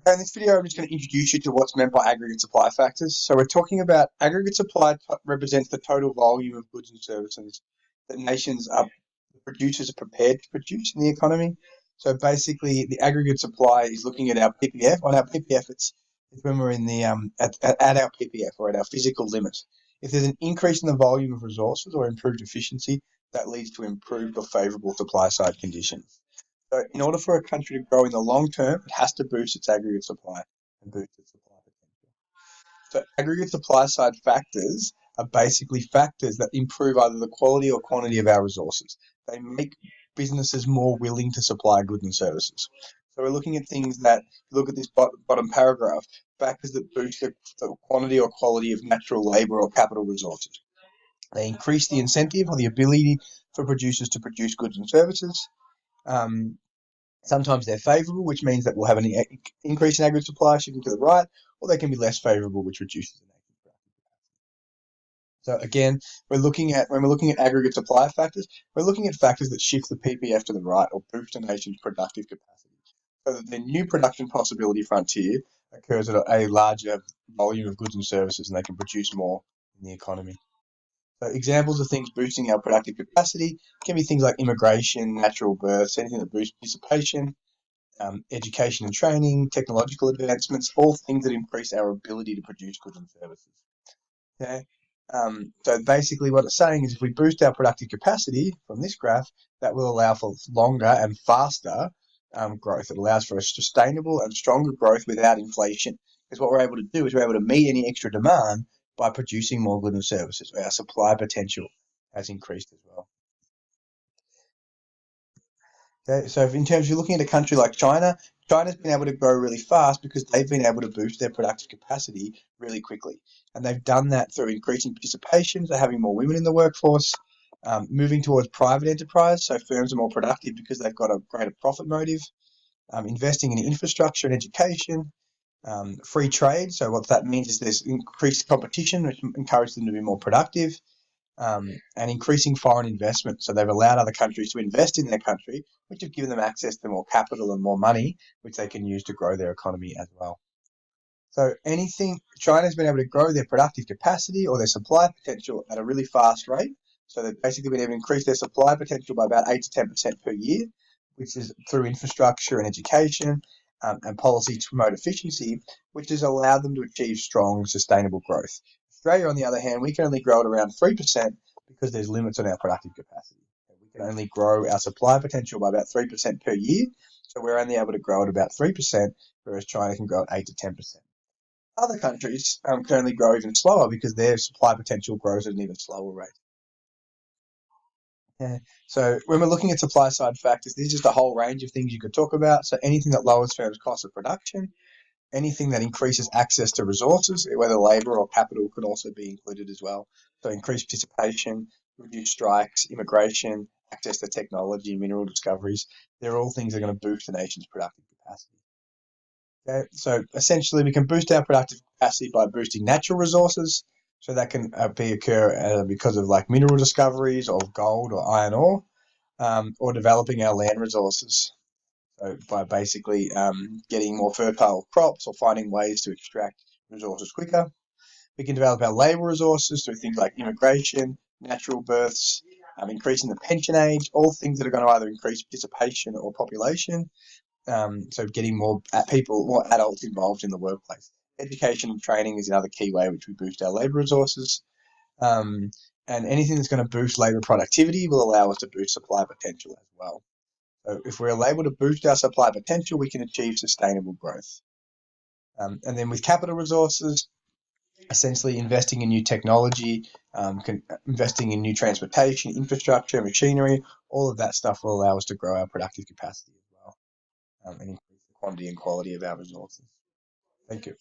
In this video, I'm just going to introduce you to what's meant by aggregate supply factors. So we're talking about aggregate supply represents the total volume of goods and services that producers are prepared to produce in the economy. So basically, the aggregate supply is looking at our PPF. On our PPF, it's when we're in the at our PPF or at our physical limit. If there's an increase in the volume of resources or improved efficiency, that leads to improved or favourable supply side conditions. So in order for a country to grow in the long term, it has to boost its aggregate supply and boost its supply potential. So aggregate supply side factors are basically factors that improve either the quality or quantity of our resources. They make businesses more willing to supply goods and services. So we're looking at things that, look at this bottom paragraph, factors that boost the quantity or quality of natural labour or capital resources. They increase the incentive or the ability for producers to produce goods and services. Sometimes they're favourable, which means that we'll have an increase in aggregate supply shifting to the right, or they can be less favourable, which reduces the nation's productive capacity. So again, when we're looking at aggregate supply factors, we're looking at factors that shift the PPF to the right or boost a nation's productive capacity, so that the new production possibility frontier occurs at a larger volume of goods and services, and they can produce more in the economy. So examples of things boosting our productive capacity can be things like immigration, natural births, anything that boosts participation, education and training, technological advancements, all things that increase our ability to produce goods and services. Okay. So basically what it's saying is if we boost our productive capacity from this graph, that will allow for longer and faster growth. It allows for a sustainable and stronger growth without inflation. Because what we're able to do is we're able to meet any extra demand by producing more goods and services. Our supply potential has increased as well. Okay, so in terms of you're looking at a country like China, China's been able to grow really fast because they've been able to boost their productive capacity really quickly. And they've done that through increasing participation, so having more women in the workforce, moving towards private enterprise, so firms are more productive because they've got a greater profit motive, investing in infrastructure and education, free trade. So what that means is there's increased competition, which encourages them to be more productive, and increasing foreign investment. So they've allowed other countries to invest in their country, which have given them access to more capital and more money, which they can use to grow their economy as well. So China's been able to grow their productive capacity or their supply potential at a really fast rate. So they've basically been able to increase their supply potential by about 8 to 10% per year, which is through infrastructure and education and policy to promote efficiency, which has allowed them to achieve strong, sustainable growth. Australia, on the other hand, we can only grow at around 3% because there's limits on our productive capacity. We can only grow our supply potential by about 3% per year, so we're only able to grow at about 3%, whereas China can grow at 8 to 10%. Other countries can only grow even slower because their supply potential grows at an even slower rate. Yeah. So when we're looking at supply side factors, there's just a whole range of things you could talk about. So anything that lowers firms' cost of production, anything that increases access to resources, whether labour or capital, can also be included as well. So increased participation, reduced strikes, immigration, access to technology, mineral discoveries, they're all things that are going to boost the nation's productive capacity. Okay, so essentially we can boost our productive capacity by boosting natural resources. So that can occur because of like mineral discoveries of gold or iron ore, or developing our land resources. So by basically getting more fertile crops or finding ways to extract resources quicker. We can develop our labour resources through things like immigration, natural births, increasing the pension age, all things that are going to either increase participation or population. So getting more adults involved in the workplace. Education and training is another key way which we boost our labour resources. And anything that's going to boost labour productivity will allow us to boost supply potential as well. So if we're able to boost our supply potential, we can achieve sustainable growth. And then with capital resources, essentially investing in new technology, investing in new transportation, infrastructure, machinery, all of that stuff will allow us to grow our productive capacity as well, and increase the quantity and quality of our resources. Thank you.